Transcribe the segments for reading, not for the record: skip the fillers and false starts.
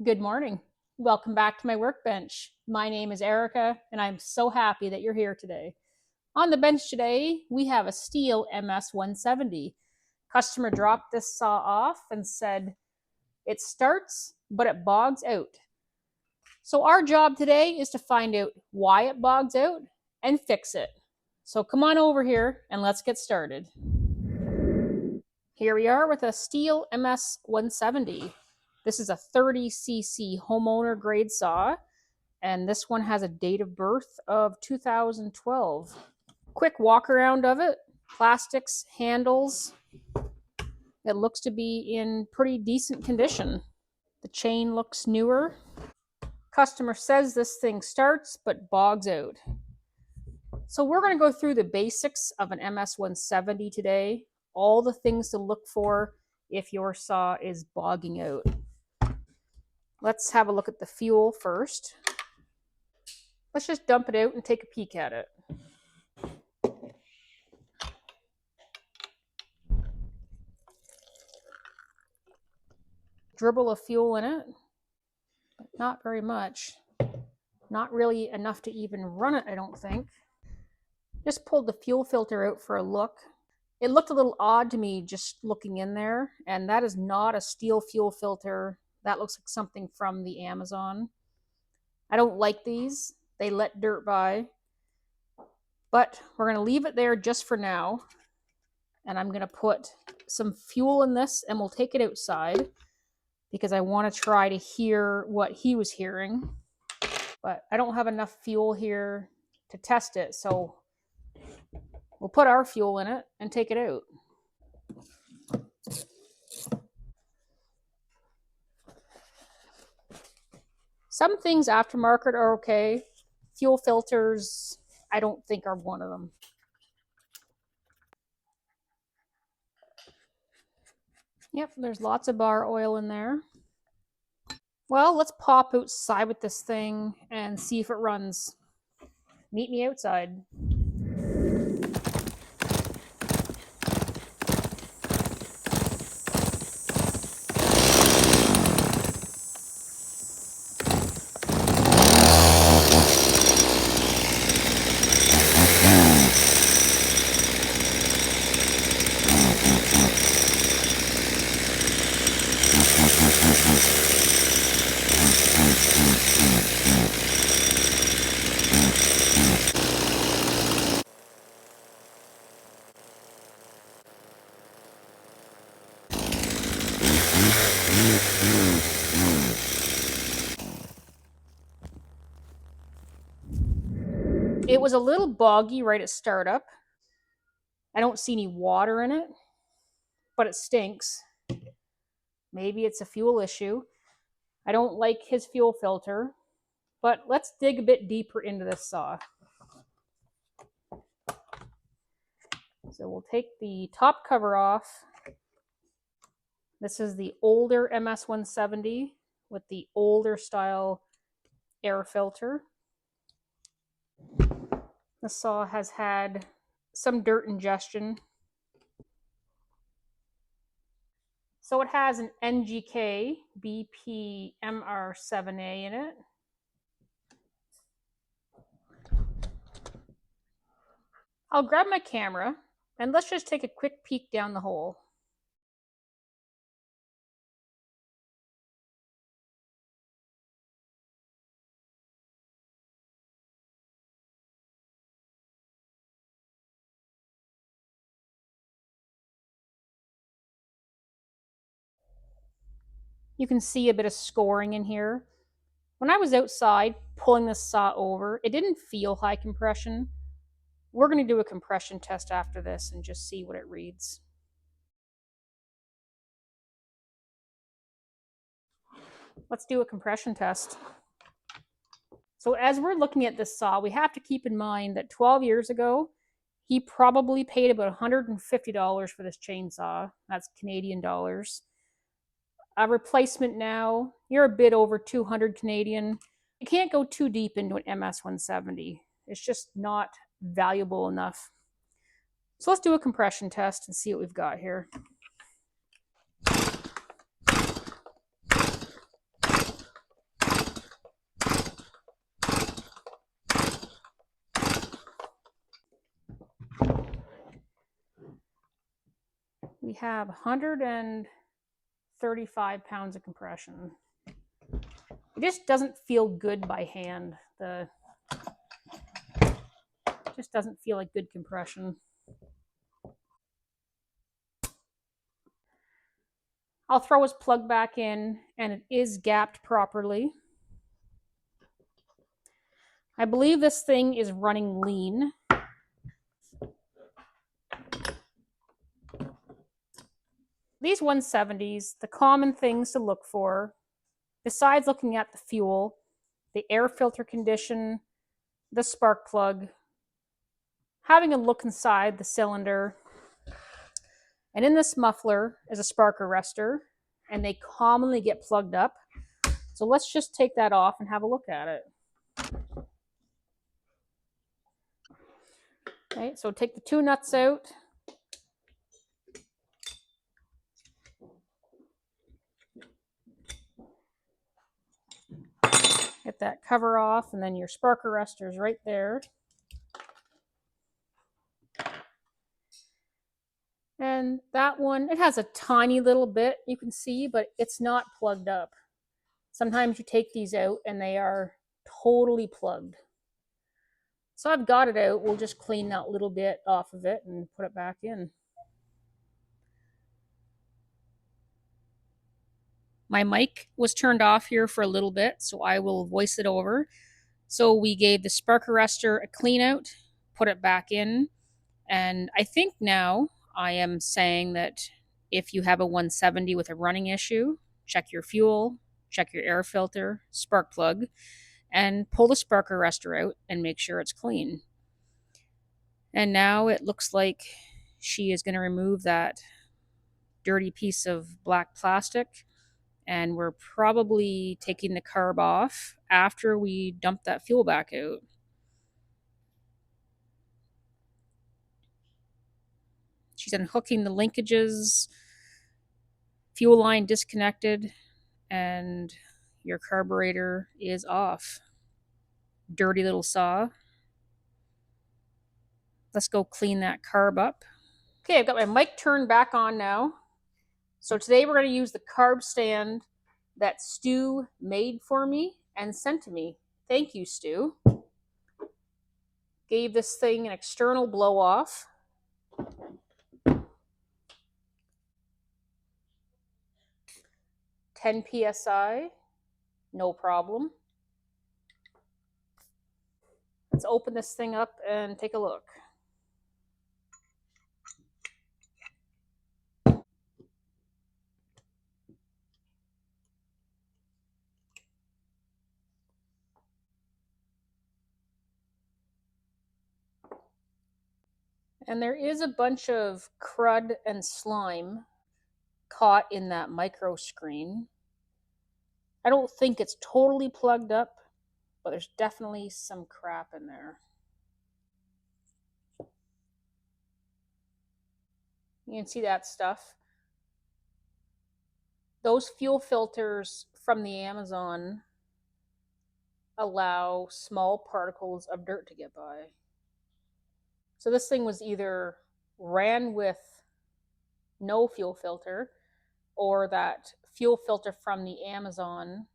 Good morning. Welcome back to my workbench. My name is Erica, and I'm so happy that you're here today. On the bench today, we have a Stihl MS170. Customer dropped this saw off and said, it starts, but it bogs out. So our job today is to find out why it bogs out and fix it. So come on over here and let's get started. Here we are with a Stihl MS170. This is a 30cc homeowner grade saw, and this one has a date of birth of 2012. Quick walk around of it. Plastics, handles. It looks to be in pretty decent condition. The chain looks newer. Customer says this thing starts but bogs out. So we're going to go through the basics of an MS170 today. All the things to look for if your saw is bogging out. Let's have a look at the fuel first. Let's just dump it out and take a peek at it. Dribble of fuel in it, but not very much. Not really enough to even run it, I don't think. Just pulled the fuel filter out for a look. It looked a little odd to me just looking in there, and that is not a Stihl fuel filter. That looks like something from the Amazon. I don't like these. They let dirt by. But we're going to leave it there just for now. And I'm going to put some fuel in this and we'll take it outside because I want to try to hear what he was hearing. But I don't have enough fuel here to test it, so we'll put our fuel in it and take it out. Some things aftermarket are okay. Fuel filters, I don't think are one of them. Yep, there's lots of bar oil in there. Well, let's pop outside with this thing and see if it runs. Meet me outside. It was a little boggy right at startup. I don't see any water in it, but it stinks. Maybe it's a fuel issue. I don't like his fuel filter, but let's dig a bit deeper into this saw. So we'll take the top cover off. This is the older MS170 with the older style air filter. The saw has had some dirt ingestion. So it has an NGK BP MR7A in it. I'll grab my camera and let's just take a quick peek down the hole. You can see a bit of scoring in here. When I was outside pulling this saw over, it didn't feel high compression. We're going to do a compression test after this and just see what it reads. Let's do a compression test. So as we're looking at this saw, we have to keep in mind that 12 years ago, he probably paid about $150 for this chainsaw. That's Canadian dollars. A replacement now, you're a bit over 200 Canadian. You can't go too deep into an MS170. It's just not valuable enough. So let's do a compression test and see what we've got here. we have 135 pounds of compression. It just doesn't feel good by hand. It just doesn't feel like good compression. I'll throw his plug back in, and it is gapped properly. I believe this thing is running lean. These 170s, the common things to look for, besides looking at the fuel, the air filter condition, the spark plug, having a look inside the cylinder, and in this muffler is a spark arrestor, and they commonly get plugged up. So let's just take that off and have a look at it. Okay, so take the two nuts out. Get that cover off, and then your spark arrestor is right there. And that one, it has a tiny little bit, you can see, but it's not plugged up. Sometimes you take these out and they are totally plugged. So I've got it out. We'll just clean that little bit off of it and put it back in. My mic was turned off here for a little bit, so I will voice it over. So we gave the spark arrestor a clean out, put it back in, and I think now I am saying that if you have a 170 with a running issue, check your fuel, check your air filter, spark plug, and pull the spark arrestor out and make sure it's clean. And now it looks like she is going to remove that dirty piece of black plastic, and we're probably taking the carb off after we dump that fuel back out. She's unhooking the linkages, fuel line disconnected, and your carburetor is off. Dirty little saw. Let's go clean that carb up. Okay, I've got my mic turned back on now. So today we're going to use the carb stand that Stu made for me and sent to me. Thank you, Stu. Gave this thing an external blow off. Ten PSI, no problem. Let's open this thing up and take a look. And there is a bunch of crud and slime caught in that micro screen. I don't think it's totally plugged up, but there's definitely some crap in there. You can see that stuff. Those fuel filters from the Amazon allow small particles of dirt to get by. So this thing was either ran with no fuel filter, or that fuel filter from the Amazon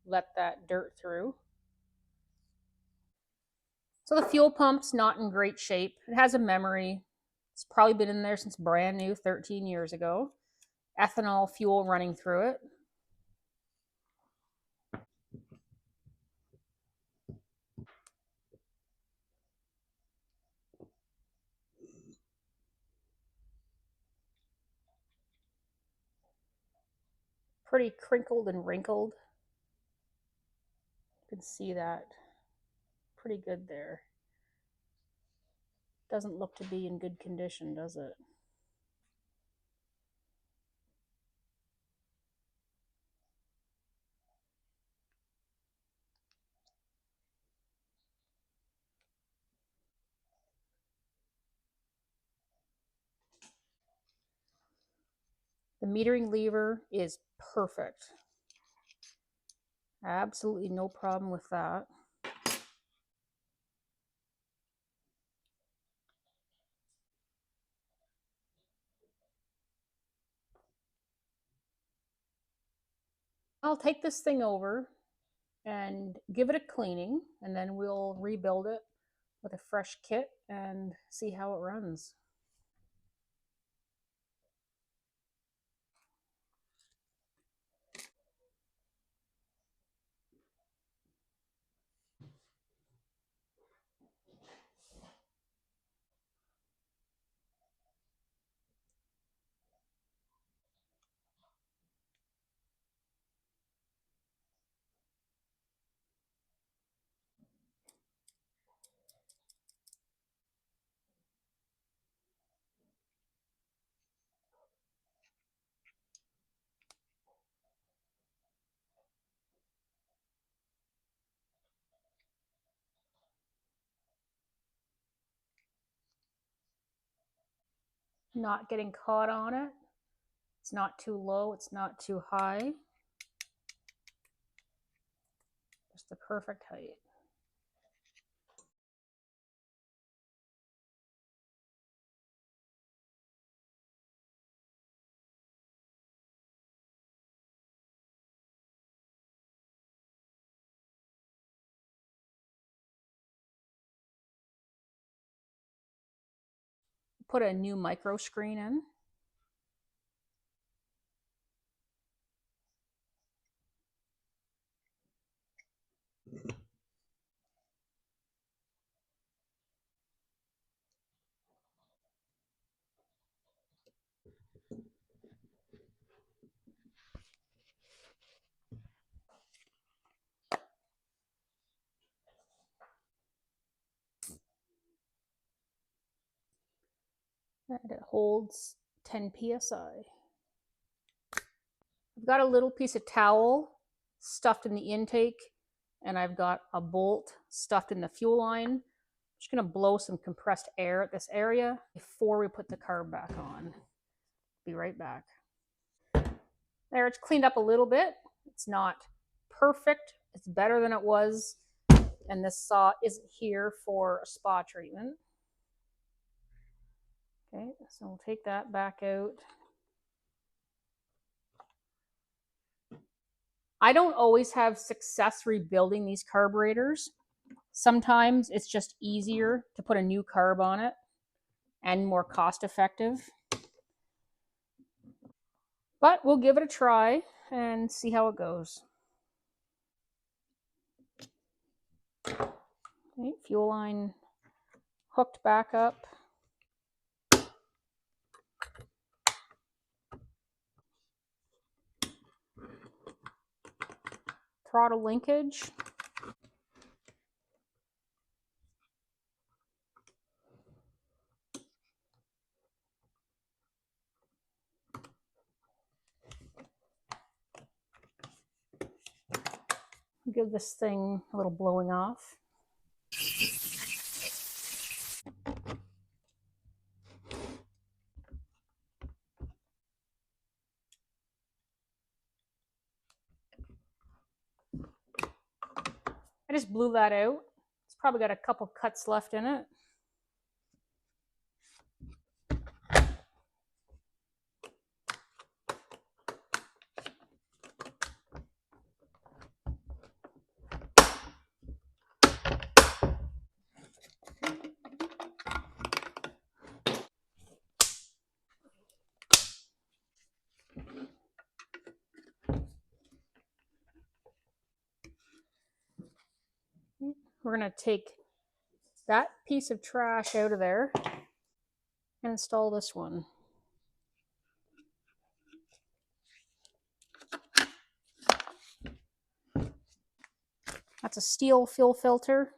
let that dirt through. So the fuel pump's not in great shape. It has a memory. It's probably been in there since brand new 13 years ago. Ethanol fuel running through it. Pretty crinkled and wrinkled. You can see that pretty good there. Doesn't look to be in good condition, does it? The metering lever is perfect. Absolutely no problem with that. I'll take this thing over and give it a cleaning, and then we'll rebuild it with a fresh kit and see how it runs. Not getting caught on it. It's not too low, it's not too high. Just the perfect height. Put a new micro screen in. And it holds 10 psi. I've got a little piece of towel stuffed in the intake, and I've got a bolt stuffed in the fuel line. I'm just going to blow some compressed air at this area before we put the carb back on. Be right back. There, it's cleaned up a little bit. It's not perfect. It's better than it was. And this saw isn't here for a spa treatment. Okay, so we'll take that back out. I don't always have success rebuilding these carburetors. Sometimes it's just easier to put a new carb on it and more cost effective. But we'll give it a try and see how it goes. Okay, fuel line hooked back up. Throttle linkage. Give this thing a little blowing off. I just blew that out. It's probably got a couple cuts left in it. We're going to take that piece of trash out of there and install this one. That's a Stihl fuel filter.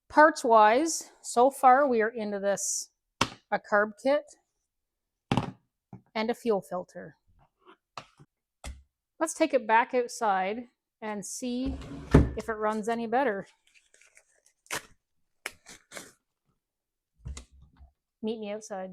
Parts wise, so far we are into this, a carb kit and a fuel filter. Let's take it back outside and see if it runs any better. Meet me outside.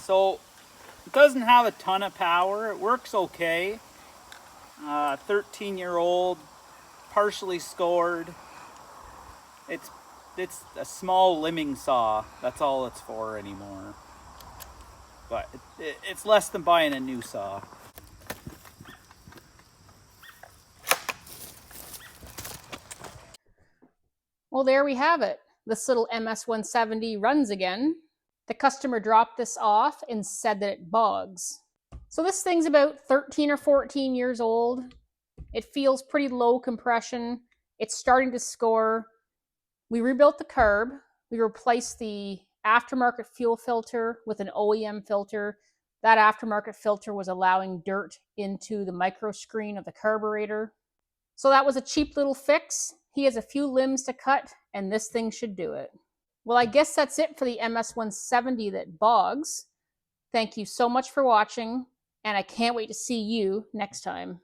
So it doesn't have a ton of power. It works okay. 13-year-old, partially scored. It's a small limbing saw. That's all it's for anymore. But it's less than buying a new saw. Well, there we have it. The Stihl MS170 runs again. The customer dropped this off and said that it bogs. So this thing's about 13 or 14 years old. It feels pretty low compression. It's starting to score. We rebuilt the carb. We replaced the aftermarket fuel filter with an OEM filter. That aftermarket filter was allowing dirt into the micro screen of the carburetor. So that was a cheap little fix. He has a few limbs to cut, and this thing should do it. Well, I guess that's it for the MS170 that bogs. Thank you so much for watching, and I can't wait to see you next time.